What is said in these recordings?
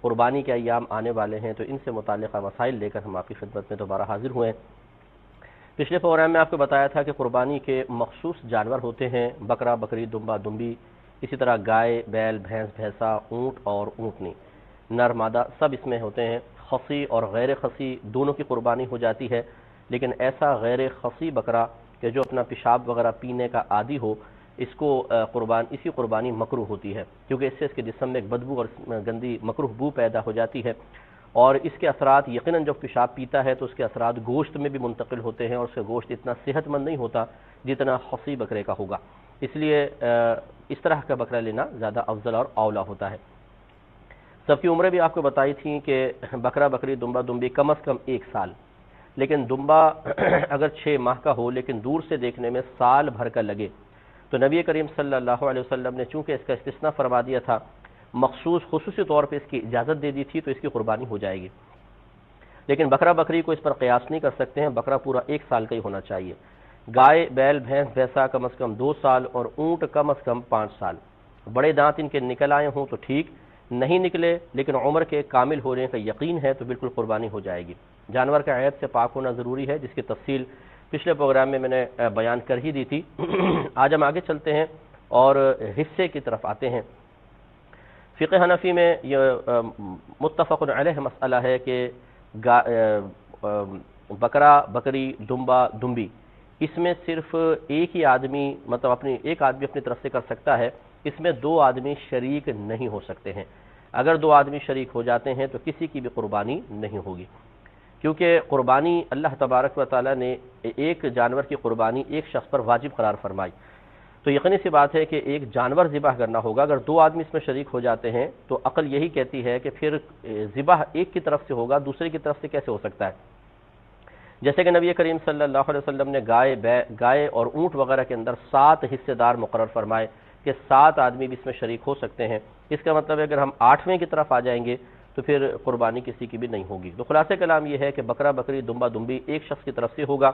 قربانی کے ایام آنے والے ہیں، تو ان سے متعلقہ مسائل لے کر ہم آپ کی خدمت میں دوبارہ حاضر ہوئے ہیں۔ پچھلے پروگرام میں آپ کو بتایا تھا کہ قربانی کے مخصوص جانور ہوتے ہیں، بکرا، بکری، دمبا، دمبی، اسی طرح گائے، بیل، بھینس، بھینسا، اونٹ اور اونٹنی، نر مادہ سب اس میں ہوتے ہیں۔ خصی اور غیر خصی دونوں کی قربانی ہو جاتی ہے، لیکن ایسا غیر خصی بکرا کہ جو اپنا پیشاب وغیرہ پینے کا عادی ہو، اس کو اسی قربانی مکروہ ہوتی ہے، کیونکہ اس سے اس کے جسم میں ایک بدبو اور گندی مکروہ بو پیدا ہو جاتی ہے، اور اس کے اثرات یقیناً جب پیشاب پیتا ہے تو اس کے اثرات گوشت میں بھی منتقل ہوتے ہیں، اور اس کا گوشت اتنا صحت مند نہیں ہوتا جتنا خصی بکرے کا ہوگا۔ اس لیے اس طرح کا بکرا لینا زیادہ افضل اور اولا ہوتا ہے۔ سب کی عمریں بھی آپ کو بتائی تھیں کہ بکرا، بکری، دمبا، دمبی کم از کم 1 سال، لیکن دمبا اگر 6 ماہ کا ہو لیکن دور سے دیکھنے میں سال بھر کا لگے، تو نبی کریم صلی اللہ علیہ وسلم نے چونکہ اس کا استثناء فرما دیا تھا، خصوصی طور پہ اس کی اجازت دے دی تھی، تو اس کی قربانی ہو جائے گی۔ لیکن بکرا بکری کو اس پر قیاس نہیں کر سکتے ہیں، بکرا پورا 1 سال کا ہی ہونا چاہیے۔ گائے، بیل، بھینس، بھینسا کم از کم 2 سال اور اونٹ کم از کم 5 سال۔ بڑے دانت ان کے نکل آئے ہوں تو ٹھیک، نہیں نکلے لیکن عمر کے کامل ہونے کا یقین ہے تو بالکل قربانی ہو جائے گی۔ جانور کا عیب سے پاک ہونا ضروری ہے، جس کی تفصیل پچھلے پروگرام میں نے بیان کر ہی دی تھی۔ آج ہم آگے چلتے ہیں اور حصے کی طرف آتے ہیں۔ فقہ حنفی میں یہ متفق علیہ مسئلہ ہے کہ بکرا، بکری، دمبا، دمبی اس میں صرف ایک ہی آدمی ایک آدمی اپنی طرف سے کر سکتا ہے، اس میں 2 آدمی شریک نہیں ہو سکتے ہیں۔ اگر 2 آدمی شریک ہو جاتے ہیں تو کسی کی بھی قربانی نہیں ہوگی، کیونکہ قربانی اللہ تبارک و تعالیٰ نے ایک جانور کی قربانی ایک شخص پر واجب قرار فرمائی، تو یقینی سی بات ہے کہ ایک جانور ذبح کرنا ہوگا۔ اگر 2 آدمی اس میں شریک ہو جاتے ہیں تو عقل یہی کہتی ہے کہ پھر ذبح ایک کی طرف سے ہوگا، دوسرے کی طرف سے کیسے ہو سکتا ہے؟ جیسے کہ نبی کریم صلی اللہ علیہ وسلم نے گائے اور اونٹ وغیرہ کے اندر 7 حصے دار مقرر فرمائے کہ 7 آدمی بھی اس میں شریک ہو سکتے ہیں۔ اس کا مطلب ہے اگر ہم 8ویں کی طرف آ جائیں گے تو پھر قربانی کسی کی بھی نہیں ہوگی۔ تو خلاصہ کلام یہ ہے کہ بکرا، بکری، دمبا، دمبی ایک شخص کی طرف سے ہوگا۔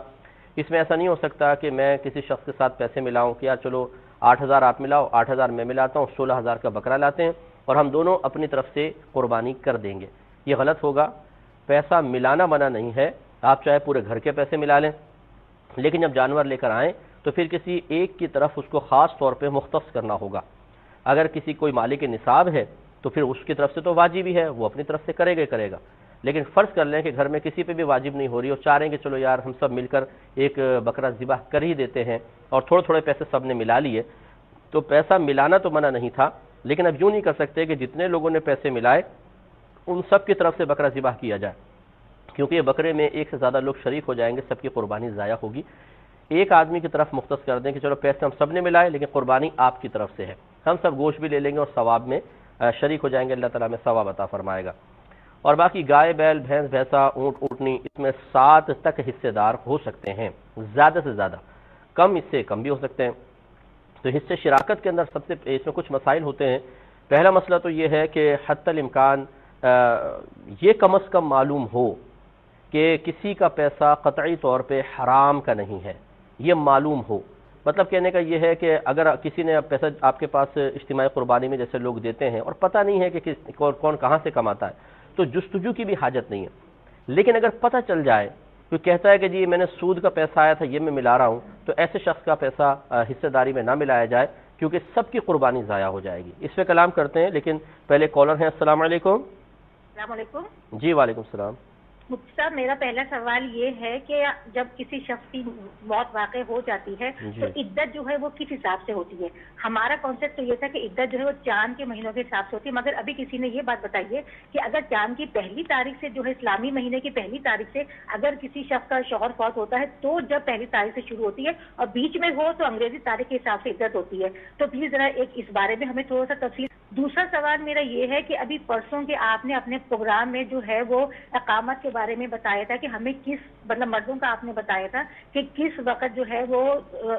اس میں ایسا نہیں ہو سکتا کہ میں کسی شخص کے ساتھ پیسے ملاؤں کہ یار چلو 8,000 آپ ملاؤ، 8,000 میں ملاتا ہوں، 16,000 کا بکرا لاتے ہیں اور ہم دونوں اپنی طرف سے قربانی کر دیں گے۔ یہ غلط ہوگا۔ پیسہ ملانا منع نہیں ہے، آپ چاہے پورے گھر کے پیسے ملا لیں، لیکن جب جانور لے کر آئیں تو پھر کسی ایک کی طرف اس کو خاص طور پہ مختص کرنا ہوگا۔ اگر کسی کوئی مالک نصاب ہے تو پھر اس کی طرف سے تو واجب ہی ہے، وہ اپنی طرف سے کرے گا، لیکن فرض کر لیں کہ گھر میں کسی پہ بھی واجب نہیں ہو رہی اور چاہ رہے ہیں کہ چلو یار ہم سب مل کر ایک بکرا ذبح کر ہی دیتے ہیں اور تھوڑے پیسے سب نے ملا لیے، تو پیسہ ملانا تو منع نہیں تھا، لیکن اب یوں نہیں کر سکتے کہ جتنے لوگوں نے پیسے ملائے ان سب کی طرف سے بکرا ذبح کیا جائے، کیونکہ یہ بکرے میں ایک سے زیادہ لوگ شریک ہو جائیں گے، سب کی قربانی ضائع ہوگی۔ ایک آدمی کی طرف مختص کر دیں کہ چلو پیسے ہم سب نے ملائے لیکن قربانی آپ کی طرف سے ہے، ہم سب گوشت بھی لے لیں گے اور ثواب میں شریک ہو جائیں گے، اللہ تعالیٰ میں ثواب عطا فرمائے گا۔ اور باقی گائے، بیل، بھینس، بھینسا، اونٹ، اونٹنی اس میں 7 تک حصے دار ہو سکتے ہیں، زیادہ سے زیادہ، کم اس سے کم بھی ہو سکتے ہیں۔ تو حصے شراکت کے اندر سب سے اس میں کچھ مسائل ہوتے ہیں۔ پہلا مسئلہ تو یہ ہے کہ حتی الامکان یہ کم از کم معلوم ہو کہ کسی کا پیسہ قطعی طور پہ حرام کا نہیں ہے، یہ معلوم ہو۔ مطلب کہنے کا یہ ہے کہ اگر کسی نے پیسہ آپ کے پاس اجتماعی قربانی میں جیسے لوگ دیتے ہیں اور پتہ نہیں ہے کہ کون کہاں سے کماتا ہے تو جستجو کی بھی حاجت نہیں ہے، لیکن اگر پتہ چل جائے تو کہتا ہے کہ جی میں نے سود کا پیسہ آیا تھا یہ میں ملا رہا ہوں، تو ایسے شخص کا پیسہ حصہ داری میں نہ ملایا جائے کیونکہ سب کی قربانی ضائع ہو جائے گی۔ اس پہ کلام کرتے ہیں، لیکن پہلے کالر ہیں۔ السلام علیکم۔ السلام علیکم۔ جی وعلیکم السلام۔ مفتی صاحب، میرا پہلا سوال یہ ہے کہ جب کسی شخص کی موت واقع ہو جاتی ہے تو عدت جو ہے وہ کس حساب سے ہوتی ہے؟ ہمارا کانسیپٹ تو یہ تھا کہ عدت جو ہے وہ چاند کے مہینوں کے حساب سے ہوتی ہے، مگر ابھی کسی نے یہ بات بتائی ہے کہ اگر چاند کی پہلی تاریخ سے جو ہے اسلامی مہینے کی پہلی تاریخ سے اگر کسی شخص کا شوہر فوت ہوتا ہے تو جب پہلی تاریخ سے شروع ہوتی ہے اور بیچ میں ہو تو انگریزی تاریخ کے حساب سے عدت ہوتی ہے، تو پلیز ذرا اس بارے میں ہمیں تھوڑا سا تفصیل۔ دوسرا سوال میرا یہ ہے کہ ابھی پرسوں کے آپ نے اپنے پروگرام میں جو ہے وہ اقامت کے بارے میں بتایا تھا کہ ہمیں کس مطلب مردوں کا آپ نے بتایا تھا کہ کس وقت جو ہے وہ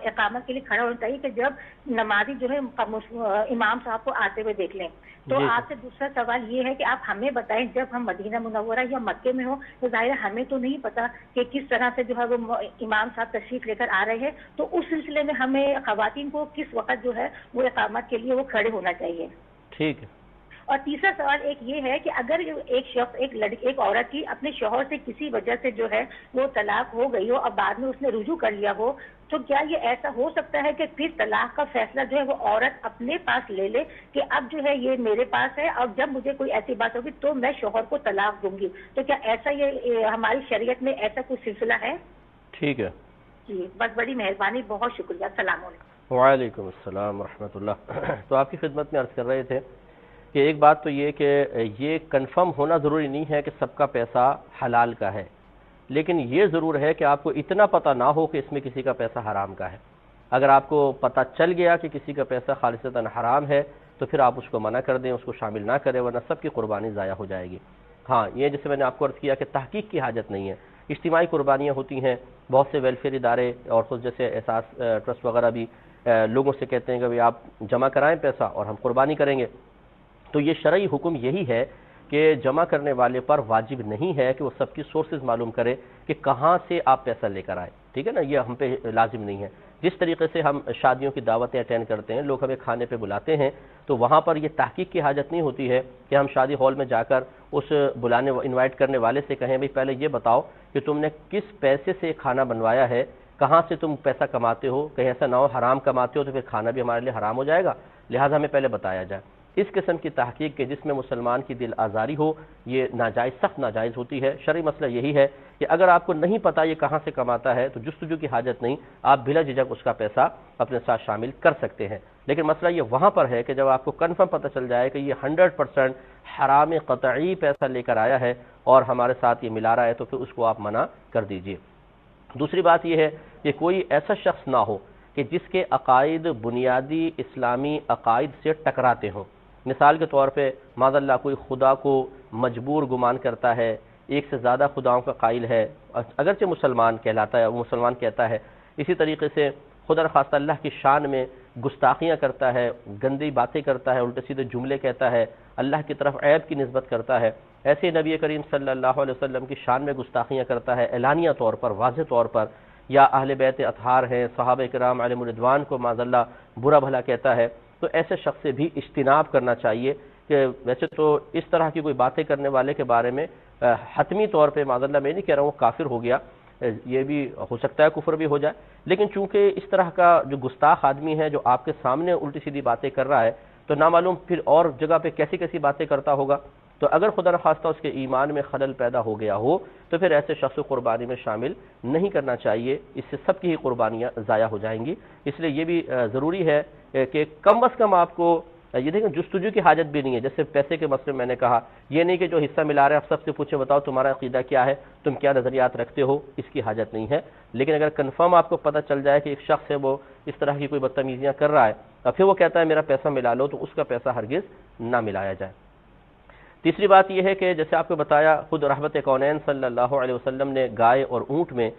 اقامت کے لیے کھڑا ہونا چاہیے کہ جب نمازی جو ہے امام صاحب کو آتے ہوئے دیکھ لیں۔ تو آپ سے دوسرا سوال یہ ہے کہ آپ ہمیں بتائیں جب ہم مدینہ منورہ یا مکے میں ہوں تو ظاہر ہمیں تو نہیں پتا کہ کس طرح سے جو ہے وہ امام صاحب تشریف لے کر آ رہے ہیں، تو اس سلسلے میں ہمیں خواتین کو کس وقت جو ہے وہ اقامت کے لیے وہ کھڑے ہونا چاہیے؟ ٹھیک ہے۔ اور تیسرا سوال ایک یہ ہے کہ اگر ایک شخص ایک عورت کی اپنے شوہر سے کسی وجہ سے جو ہے وہ طلاق ہو گئی ہو اور بعد میں اس نے رجوع کر لیا ہو، تو کیا یہ ایسا ہو سکتا ہے کہ پھر طلاق کا فیصلہ جو ہے وہ عورت اپنے پاس لے لے کہ اب جو ہے یہ میرے پاس ہے اور جب مجھے کوئی ایسی بات ہوگی تو میں شوہر کو طلاق دوں گی؟ تو کیا ایسا یہ ہماری شریعت میں ایسا کوئی سلسلہ ہے؟ ٹھیک ہے جی بس بڑی مہربانی، بہت شکریہ، السلام علیکم۔ وعلیکم السلام ورحمۃ اللہ۔ تو آپ کی خدمت میں عرض کر رہے تھے کہ ایک بات تو یہ کہ یہ کنفرم ہونا ضروری نہیں ہے کہ سب کا پیسہ حلال کا ہے، لیکن یہ ضرور ہے کہ آپ کو اتنا پتہ نہ ہو کہ اس میں کسی کا پیسہ حرام کا ہے۔ اگر آپ کو پتہ چل گیا کہ کسی کا پیسہ خالصتاً حرام ہے تو پھر آپ اس کو منع کر دیں، اس کو شامل نہ کریں، ورنہ سب کی قربانی ضائع ہو جائے گی۔ ہاں یہ جیسے میں نے آپ کو عرض کیا کہ تحقیق کی حاجت نہیں ہے، اجتماعی قربانیاں ہوتی ہیں، بہت سے ویلفیئر ادارے اور خود جیسے احساس ٹرسٹ وغیرہ بھی لوگوں سے کہتے ہیں کہ بھئی آپ جمع کرائیں پیسہ اور ہم قربانی کریں گے۔ تو یہ شرعی حکم یہی ہے کہ جمع کرنے والے پر واجب نہیں ہے کہ وہ سب کی سورسز معلوم کرے کہ کہاں سے آپ پیسہ لے کر آئے، ٹھیک ہے نا، یہ ہم پہ لازم نہیں ہے۔ جس طریقے سے ہم شادیوں کی دعوتیں اٹینڈ کرتے ہیں، لوگ ہمیں کھانے پہ بلاتے ہیں، تو وہاں پر یہ تحقیق کی حاجت نہیں ہوتی ہے کہ ہم شادی ہال میں جا کر اس انوائٹ کرنے والے سے کہیں بھئی پہلے یہ بتاؤ کہ تم نے کس پیسے سے کھانا بنوایا ہے، کہاں سے تم پیسہ کماتے ہو، کہیں ایسا نہ ہو حرام کماتے ہو تو پھر کھانا بھی ہمارے لیے حرام ہو جائے گا، لہٰذا ہمیں پہلے بتایا جائے۔ اس قسم کی تحقیق کے جس میں مسلمان کی دل آزاری ہو، یہ ناجائز، سخت ناجائز ہوتی ہے۔ شرعی مسئلہ یہی ہے کہ اگر آپ کو نہیں پتا یہ کہاں سے کماتا ہے تو جستجو کی حاجت نہیں، آپ بلا جھجک اس کا پیسہ اپنے ساتھ شامل کر سکتے ہیں۔ لیکن مسئلہ یہ وہاں پر ہے کہ جب آپ کو کنفرم پتہ چل جائے کہ یہ 100% حرام قطعی پیسہ لے کر آیا ہے اور ہمارے ساتھ یہ ملا رہا ہے تو پھر اس کو آپ منع کر دیجئے۔ دوسری بات یہ ہے کہ کوئی ایسا شخص نہ ہو کہ جس کے عقائد بنیادی اسلامی عقائد سے ٹکراتے ہوں۔ مثال کے طور پہ معاذ اللہ کوئی خدا کو مجبور گمان کرتا ہے، ایک سے زیادہ خداؤں کا قائل ہے، اگرچہ مسلمان کہلاتا ہے، وہ مسلمان کہتا ہے، اسی طریقے سے خدا نخواستہ اللہ کی شان میں گستاخیاں کرتا ہے، گندی باتیں کرتا ہے، الٹے سیدھے جملے کہتا ہے، اللہ کی طرف عیب کی نسبت کرتا ہے، ایسے نبی کریم صلی اللہ علیہ وسلم کی شان میں گستاخیاں کرتا ہے اعلانیہ طور پر، واضح طور پر، یا اہل بیت اطہار ہیں، صحابہ کرام علیہم الرضوان کو معاذ اللہ برا بھلا کہتا ہے، تو ایسے شخص سے بھی اجتناب کرنا چاہیے کہ ویسے تو اس طرح کی کوئی باتیں کرنے والے کے بارے میں حتمی طور پہ معاذ اللہ میں نہیں کہہ رہا ہوں وہ کافر ہو گیا، یہ بھی ہو سکتا ہے کفر بھی ہو جائے، لیکن چونکہ اس طرح کا جو گستاخ آدمی ہے جو آپ کے سامنے الٹی سیدھی باتیں کر رہا ہے تو نامعلوم پھر اور جگہ پہ کیسی کیسی باتیں کرتا ہوگا، تو اگر خدا نخواستہ اس کے ایمان میں خلل پیدا ہو گیا ہو تو پھر ایسے شخص کو قربانی میں شامل نہیں کرنا چاہیے، اس سے سب کی ہی قربانیاں ضائع ہو جائیں گی۔ اس لیے یہ بھی ضروری ہے کہ کم از کم آپ کو یہ دیکھیں جستجو کی حاجت بھی نہیں ہے، جیسے پیسے کے مسئلے میں نے کہا، یہ نہیں کہ جو حصہ ملا رہے ہیں آپ سب سے پوچھیں بتاؤ تمہارا عقیدہ کیا ہے، تم کیا نظریات رکھتے ہو، اس کی حاجت نہیں ہے، لیکن اگر کنفرم آپ کو پتہ چل جائے کہ ایک شخص ہے وہ اس طرح کی کوئی بدتمیزیاں کر رہا ہے اور پھر وہ کہتا ہے میرا پیسہ ملا لو، تو اس کا پیسہ ہرگز نہ ملایا جائے۔ تیسری بات یہ ہے کہ جیسے آپ کو بتایا خود رحمت کونین صلی اللہ علیہ وسلم نے گائے اور اونٹ میں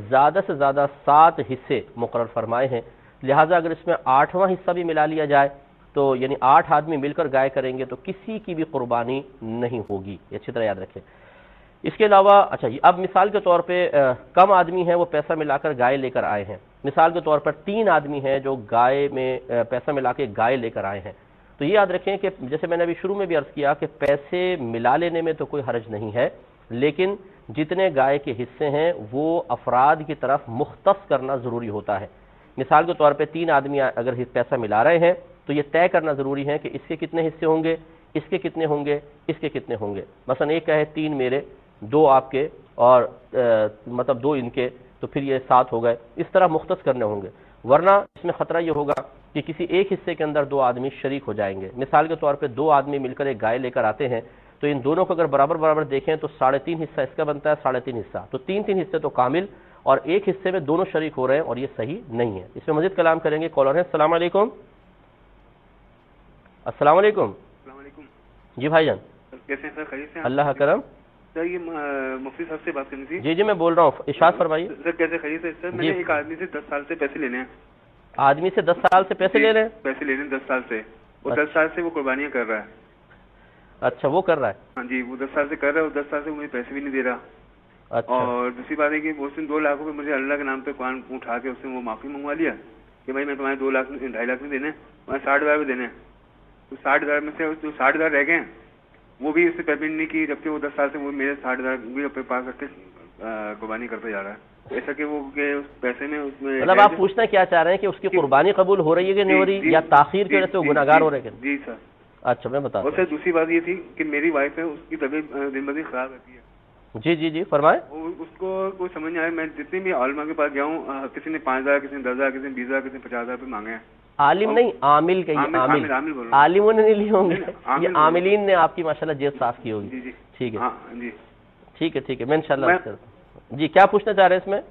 زیادہ سے زیادہ 7 حصے مقرر فرمائے ہیں، لہٰذا اگر اس میں 8واں حصہ بھی ملا لیا جائے تو یعنی 8 آدمی مل کر گائے کریں گے تو کسی کی بھی قربانی نہیں ہوگی، یہ اچھی طرح یاد رکھیں۔ اس کے علاوہ اچھا اب مثال کے طور پہ کم آدمی ہیں وہ پیسہ ملا کر گائے لے کر آئے ہیں، مثال کے طور پر 3 آدمی ہیں جو گائے میں پیسہ ملا کے گائے لے کر آئے ہیں، تو یہ یاد رکھیں کہ جیسے میں نے ابھی شروع میں بھی عرض کیا کہ پیسے ملا لینے میں تو کوئی حرج نہیں ہے، لیکن جتنے گائے کے حصے ہیں وہ افراد کی طرف مختص کرنا ضروری ہوتا ہے۔ مثال کے طور پہ 3 آدمی اگر پیسہ ملا رہے ہیں تو یہ طے کرنا ضروری ہے کہ اس کے کتنے حصے ہوں گے، اس کے کتنے ہوں گے، اس کے کتنے ہوں گے، مثلا ایک کہے 3 میرے 2 آپ کے اور مطلب 2 ان کے، تو پھر یہ 7 ہو گئے، اس طرح مختص کرنے ہوں گے، ورنہ اس میں خطرہ یہ ہوگا کہ کسی ایک حصے کے اندر 2 آدمی شریک ہو جائیں گے۔ مثال کے طور پہ 2 آدمی مل کر ایک گائے لے کر آتے ہیں تو ان دونوں کو اگر برابر برابر دیکھیں تو 3.5 حصہ اس کا بنتا ہے، 3.5 حصہ، تو 3 حصے تو کامل، اور ایک حصے میں دونوں شریک ہو رہے ہیں اور یہ صحیح نہیں ہے۔ اس میں مزید کلام کریں گے، کالر ہے، السلام علیکم۔ السلام علیکم۔ السلام علیکم جی بھائی جان کیسے ہیں سر؟ خیریت سے ہیں؟ اللہ کرم۔ سر یہ مفتی صاحب سے بات کرنی تھی۔ جی میں بول رہا ہوں، ارشاد فرمائیے۔ سر کیسے خیریت ہے؟ سر میں نے ایک آدمی سے 10 سال سے پیسے لینے ہیں۔ آدمی سے 10 سال سے پیسے لے رہے ہیں؟ پیسے لینے 10 سال سے، وہ 10 سال سے وہ قربانیاں کر رہا ہے۔ اچھا وہ کر رہا ہے؟ ہاں جی، وہ 10 سال سے کر رہا ہے اور 10 سال سے مجھے پیسے بھی نہیں دے رہا۔ اچھا۔ اور دوسری بات ہے کہ اس نے 2 لاکھ روپے مجھے اللہ کے نام پہ قرآن اٹھا کے اس نے وہ معافی منگوا لیا کہ بھائی میں تمہارے 2 لاکھ 2.5 لاکھ نہیں دینے، تمہیں 60,000 بھی دینے، تو 60,000 میں سے جو 60,000 رہ گئے ہیں وہ بھی اس سے پیمنٹ نہیں کی، جبکہ وہ 10 سال سے وہ میرے 60,000 بھی اپنے پاس رکھ کے قربانی کرتا جا رہا ہے، ایسا کہ وہ کہ اس پیسے میں اس میں مطلب آپ پوچھنا کیا چاہ رہے ہیں کہ اس کی قربانی قبول ہو رہی ہے کہ نہیں ہو رہی، یا تاخیر کی وجہ سے وہ گناہ گار ہو رہے ہیں؟ جی سر۔ اچھا میں بتا اور سر دوسری بات یہ تھی کہ میری وائف ہے، اس کی طبیعت دن بدن خراب رہتی ہے۔ جی جی جی فرمائیں۔ اس کو کوئی سمجھ نہیں آیا، میں جتنے بھی علماء کے پاس گیا ہوں، کسی نے 5,000، کسی نے 10,000، کسی نے 20,000، کسی نے 50,000 روپے مانگے ہیں۔ عالم نہیں، عامل کہیں، عالموں نے نہیں لی ہوں گے، یہ عاملین نے آپ کی ماشاءاللہ جیب صاف کی ہوگی۔ جی جی ٹھیک ہے جی ٹھیک ہے ٹھیک ہے، میں انشاءاللہ عرض کرتا ہوں۔ جی کیا پوچھنا چاہ رہے ہیں اس میں؟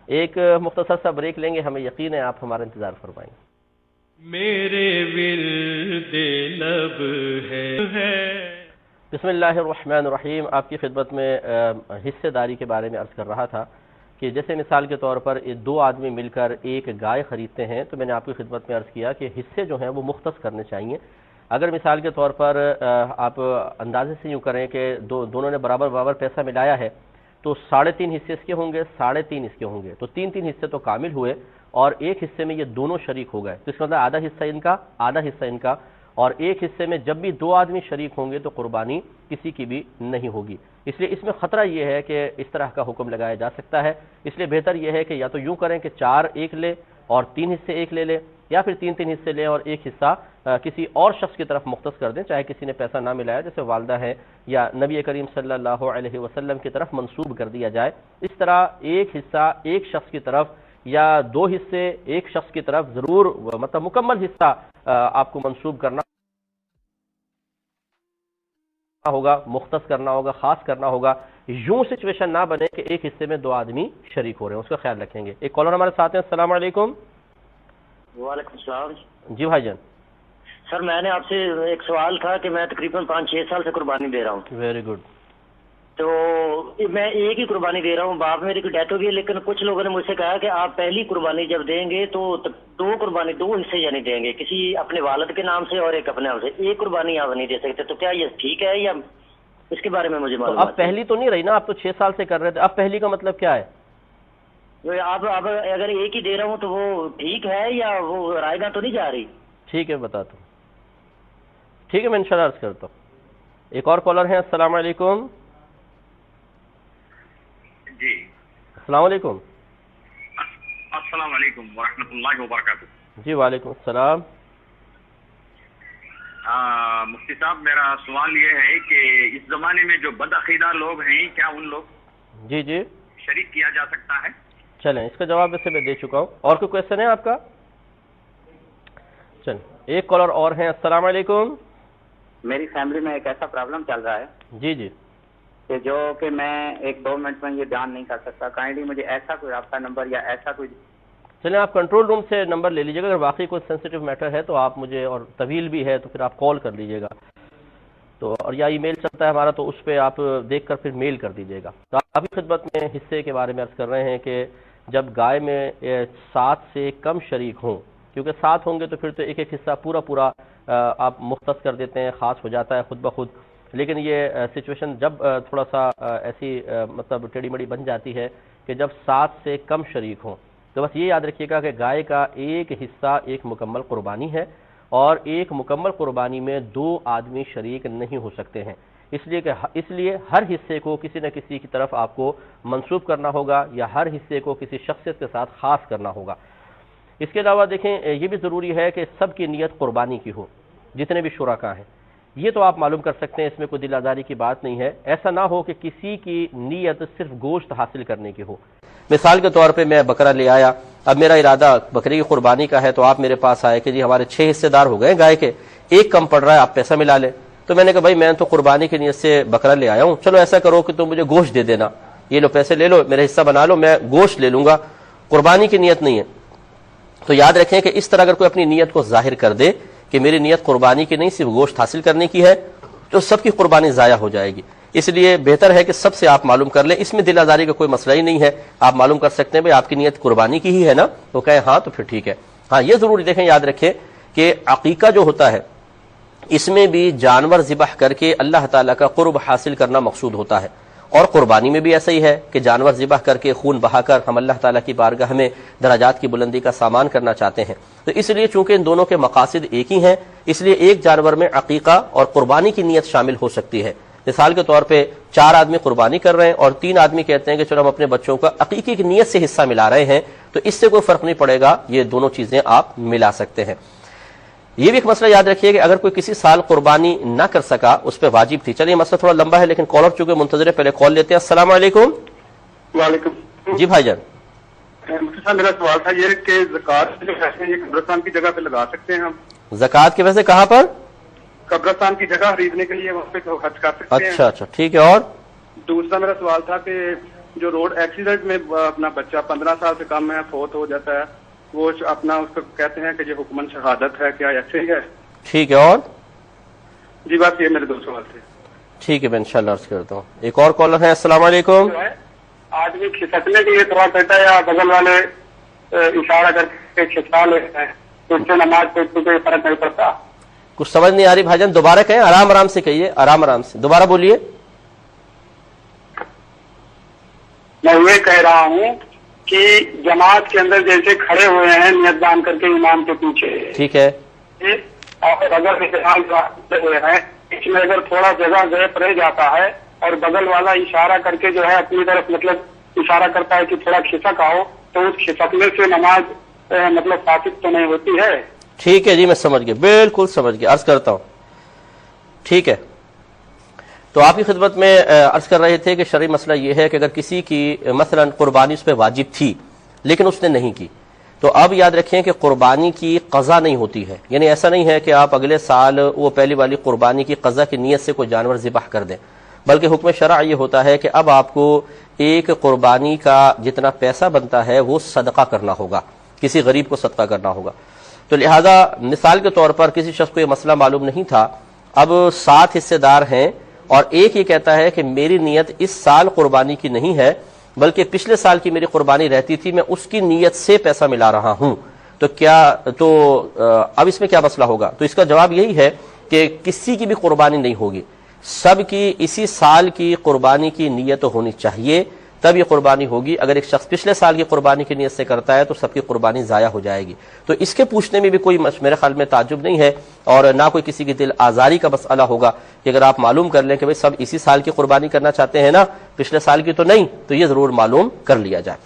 ایک مختصر سا بریک لیں گے، ہمیں یقین ہے آپ ہمارا انتظار فرمائیں گے۔ میرے ورد لب ہے۔ بسم اللہ الرحمن الرحیم۔ آپ کی خدمت میں حصے داری کے بارے میں عرض کر رہا تھا کہ جیسے مثال کے طور پر 2 آدمی مل کر ایک گائے خریدتے ہیں، تو میں نے آپ کی خدمت میں عرض کیا کہ حصے جو ہیں وہ مختص کرنے چاہیے۔ اگر مثال کے طور پر آپ اندازے سے یوں کریں کہ دونوں نے برابر پیسہ ملایا ہے، تو 3.5 حصے اس کے ہوں گے، 3.5 اس کے ہوں گے، تو 3 حصے تو کامل ہوئے، اور ایک حصے میں یہ دونوں شریک ہو گئے، تو اس کا مطلب آدھا حصہ ان کا، آدھا حصہ ان کا، اور ایک حصے میں جب بھی 2 آدمی شریک ہوں گے تو قربانی کسی کی بھی نہیں ہوگی۔ اس لیے اس میں خطرہ یہ ہے کہ اس طرح کا حکم لگایا جا سکتا ہے، اس لیے بہتر یہ ہے کہ یا تو یوں کریں کہ 4 ایک لے اور 3 حصے ایک لے لے، یا پھر 3 حصے لیں اور ایک حصہ کسی اور شخص کی طرف مختص کر دیں، چاہے کسی نے پیسہ نہ ملایا جیسے والدہ ہے، یا نبی کریم صلی اللہ علیہ وسلم کی طرف منسوب کر دیا جائے۔ اس طرح ایک حصہ ایک شخص کی طرف یا 2 حصے ایک شخص کی طرف ضرور، مطلب مکمل حصہ آپ کو منسوب کرنا ہوگا، مختص کرنا ہوگا، خاص کرنا ہوگا۔ یوں سچویشن نہ بنے کہ ایک حصے میں 2 آدمی شریک ہو رہے ہیں، اس کا خیال رکھیں گے۔ ایک کالر ہمارے ساتھ ہیں، السلام علیکم۔ وعلیکم السلام۔ جی بھائی جان۔ سر میں نے آپ سے ایک سوال تھا کہ میں تقریباً 5-6 سال سے قربانی دے رہا ہوں۔ Very good. تو میں ایک ہی قربانی دے رہا ہوں، باپ میری کی ڈیتھ ہو گئی، لیکن کچھ لوگوں نے مجھ سے کہا کہ آپ پہلی قربانی جب دیں گے تو 2 قربانی 2 حصے یعنی دیں گے، کسی اپنے والد کے نام سے اور ایک اپنے نام سے، ایک قربانی آپ نہیں دے سکتے، تو کیا یہ ٹھیک ہے یا اس کے بارے میں مجھے معلوم؟ اب پہلی تو نہیں رہی نا، آپ تو 6 سال سے کر رہے تھے، اب پہلی کا مطلب کیا ہے؟ اب اگر ایک ہی دے رہا ہوں تو وہ ٹھیک ہے یا وہ رائے گاہ تو نہیں جا رہی؟ ٹھیک ہے بتاتا ہوں، ٹھیک ہے میں انشاءاللہ عرض کرتا ہوں۔ ایک اور کالر ہیں، السلام علیکم۔ جی السلام علیکم۔ السلام علیکم ورحمۃ اللہ وبرکاتہ۔ جی وعلیکم السلام۔ مفتی صاحب میرا سوال یہ ہے کہ اس زمانے میں جو بدعقیدہ لوگ ہیں، کیا ان لوگ جی جی شریک کیا جا سکتا ہے؟ چلیں، اس کا جواب ویسے میں دے چکا ہوں، اور کوئی کویشچن ہے آپ کا؟ چلیں ایک کالر اور ہیں، السلام علیکم۔ میری فیملی میں ایک ایسا پرابلم چل رہا ہے جی جی کہ جو کہ میں 1-2 منٹ میں یہ بیان نہیں کر سکتا، کائنڈلی مجھے ایسا کوئی رابطہ نمبر یا ایسا کوئی۔ چلیں آپ کنٹرول روم سے نمبر لے لیجیے گا، اگر واقعی کوئی سینسیٹیو میٹر ہے تو آپ مجھے، اور طویل بھی ہے تو پھر آپ کال کر لیجیے گا، تو اور یا ای میل چلتا ہے ہمارا، تو اس پہ آپ دیکھ کر پھر میل کر دیجیے گا۔ تو ابھی خدمت میں حصے کے بارے میں عرض کر رہے ہیں کہ جب گائے میں 7 سے کم شریک ہوں، کیونکہ 7 ہوں گے تو پھر تو ایک ایک حصہ پورا آپ مختص کر دیتے ہیں، خاص ہو جاتا ہے خود بخود، لیکن یہ سچویشن جب تھوڑا سا ایسی مطلب ٹیڑھی مڑی بن جاتی ہے کہ جب 7 سے کم شریک ہوں، تو بس یہ یاد رکھیے گا کہ گائے کا ایک حصہ ایک مکمل قربانی ہے، اور ایک مکمل قربانی میں 2 آدمی شریک نہیں ہو سکتے ہیں، اس لیے ہر حصے کو کسی نہ کسی کی طرف آپ کو منسوب کرنا ہوگا، یا ہر حصے کو کسی شخصیت کے ساتھ خاص کرنا ہوگا۔ اس کے علاوہ دیکھیں یہ بھی ضروری ہے کہ سب کی نیت قربانی کی ہو، جتنے بھی شرکاء ہیں، یہ تو آپ معلوم کر سکتے ہیں، اس میں کوئی دل آزاری کی بات نہیں ہے۔ ایسا نہ ہو کہ کسی کی نیت صرف گوشت حاصل کرنے کی ہو، مثال کے طور پہ میں بکرا لے آیا، اب میرا ارادہ بکری کی قربانی کا ہے، تو آپ میرے پاس آئے کہ جی ہمارے 6 حصے دار ہو گئے گائے کے، ایک کم پڑ رہا ہے، آپ پیسہ ملا لیں، تو میں نے کہا بھائی میں تو قربانی کی نیت سے بکرا لے آیا ہوں، چلو ایسا کرو کہ تم مجھے گوشت دے دینا، یہ لو پیسے لے لو، میرا حصہ بنا لو، میں گوشت لے لوں گا، قربانی کی نیت نہیں ہے۔ تو یاد رکھیں کہ اس طرح اگر کوئی اپنی نیت کو ظاہر کر دے کہ میری نیت قربانی کی نہیں صرف گوشت حاصل کرنے کی ہے، تو سب کی قربانی ضائع ہو جائے گی۔ اس لیے بہتر ہے کہ سب سے آپ معلوم کر لیں، اس میں دل آزاری کا کوئی مسئلہ ہی نہیں ہے، آپ معلوم کر سکتے ہیں بھائی آپ کی نیت قربانی کی ہی ہے نا، تو کہیں ہاں تو پھر ٹھیک ہے۔ ہاں یہ ضروری دیکھیں، یاد رکھیں کہ عقیقہ جو ہوتا ہے اس میں بھی جانور ذبح کر کے اللہ تعالیٰ کا قرب حاصل کرنا مقصود ہوتا ہے، اور قربانی میں بھی ایسا ہی ہے کہ جانور ذبح کر کے خون بہا کر ہم اللہ تعالیٰ کی بارگاہ میں درجات کی بلندی کا سامان کرنا چاہتے ہیں. تو اس لیے چونکہ ان دونوں کے مقاصد ایک ہی ہیں، اس لیے ایک جانور میں عقیقہ اور قربانی کی نیت شامل ہو سکتی ہے. مثال کے طور پہ 4 آدمی قربانی کر رہے ہیں اور 3 آدمی کہتے ہیں کہ چلو ہم اپنے بچوں کا عقیقے کی نیت سے حصہ ملا رہے ہیں، تو اس سے کوئی فرق نہیں پڑے گا، یہ دونوں چیزیں آپ ملا سکتے ہیں. یہ بھی ایک مسئلہ یاد رکھیے کہ اگر کوئی کسی سال قربانی نہ کر سکا اس پہ واجب تھی. چلیے مسئلہ تھوڑا لمبا ہے لیکن کالر چونکہ منتظر ہے، پہلے کال لیتے ہیں. السلام علیکم. وعلیکم. جی بھائی جان. مفتی صاحب میرا سوال تھا یہ کہ زکوٰۃ جو پیسے یہ قبرستان کی جگہ پہ لگا سکتے ہیں ہم؟ زکوٰۃ کے پیسے کہاں پر؟ قبرستان کی جگہ خریدنے کے لیے وہاں پہ خرچ کر سکتے ہیں. اچھا ٹھیک ہے. اور دوسرا میرا سوال تھا کہ جو روڈ ایکسیڈنٹ میں اپنا بچہ 15 سال سے کم ہے فوت ہو جاتا ہے، وہ اپنا اس کو کہتے ہیں کہ یہ حکمن شہادت ہے، کیا ایسے ہی ہے؟ ٹھیک ہے. اور جی بس یہ میرے 2 سوال تھے. ٹھیک ہے میں انشاءاللہ عرض کرتا ہوں. ایک اور کالر ہے. السلام علیکم. آدمی کھسکنے کے لیے تھوڑا کہتا ہے یا بغل والے اشارہ کر کے کھسکا لیتے ہیں تو اس سے نماز پہ کوئی فرق نہیں پڑتا؟ کچھ سمجھ نہیں آ رہی بھائی جان، دوبارہ کہیں. آرام سے کہیے، آرام سے دوبارہ بولیے. میں یہ کہہ رہا ہوں کہ جماعت کے اندر جیسے کھڑے ہوئے ہیں نیت دان کر کے امام کے پیچھے، ٹھیک ہے، اور اگر ہوئے ہیں اس میں اگر تھوڑا جگہ گیپ رہ جاتا ہے اور بغل والا اشارہ کر کے جو ہے اپنی طرف مطلب اشارہ کرتا ہے کہ تھوڑا کھسک آؤ، تو اس کھسکنے سے نماز مطلب فاسد تو نہیں ہوتی ہے؟ ٹھیک ہے جی میں سمجھ گیا، بالکل سمجھ گیا. عرض کرتا ہوں. ٹھیک ہے. تو آپ کی خدمت میں عرض کر رہے تھے کہ شرعی مسئلہ یہ ہے کہ اگر کسی کی مثلا قربانی اس پہ واجب تھی لیکن اس نے نہیں کی، تو اب یاد رکھیں کہ قربانی کی قضا نہیں ہوتی ہے. یعنی ایسا نہیں ہے کہ آپ اگلے سال وہ پہلی والی قربانی کی قضا کی نیت سے کوئی جانور ذبح کر دیں، بلکہ حکم شرع یہ ہوتا ہے کہ اب آپ کو ایک قربانی کا جتنا پیسہ بنتا ہے وہ صدقہ کرنا ہوگا، کسی غریب کو صدقہ کرنا ہوگا. تو لہذا مثال کے طور پر کسی شخص کو یہ مسئلہ معلوم نہیں تھا، اب 7 حصے دار ہیں اور ایک یہ کہتا ہے کہ میری نیت اس سال قربانی کی نہیں ہے بلکہ پچھلے سال کی میری قربانی رہتی تھی، میں اس کی نیت سے پیسہ ملا رہا ہوں، تو اب اس میں کیا مسئلہ ہوگا؟ تو اس کا جواب یہی ہے کہ کسی کی بھی قربانی نہیں ہوگی، سب کی اسی سال کی قربانی کی نیت ہونی چاہیے، تب یہ قربانی ہوگی. اگر ایک شخص پچھلے سال کی قربانی کی نیت سے کرتا ہے تو سب کی قربانی ضائع ہو جائے گی. تو اس کے پوچھنے میں بھی کوئی میرے خیال میں تعجب نہیں ہے اور نہ کوئی کسی کی دل آزاری کا مسئلہ ہوگا کہ اگر آپ معلوم کر لیں کہ بھئی سب اسی سال کی قربانی کرنا چاہتے ہیں نا، پچھلے سال کی تو نہیں، تو یہ ضرور معلوم کر لیا جائے.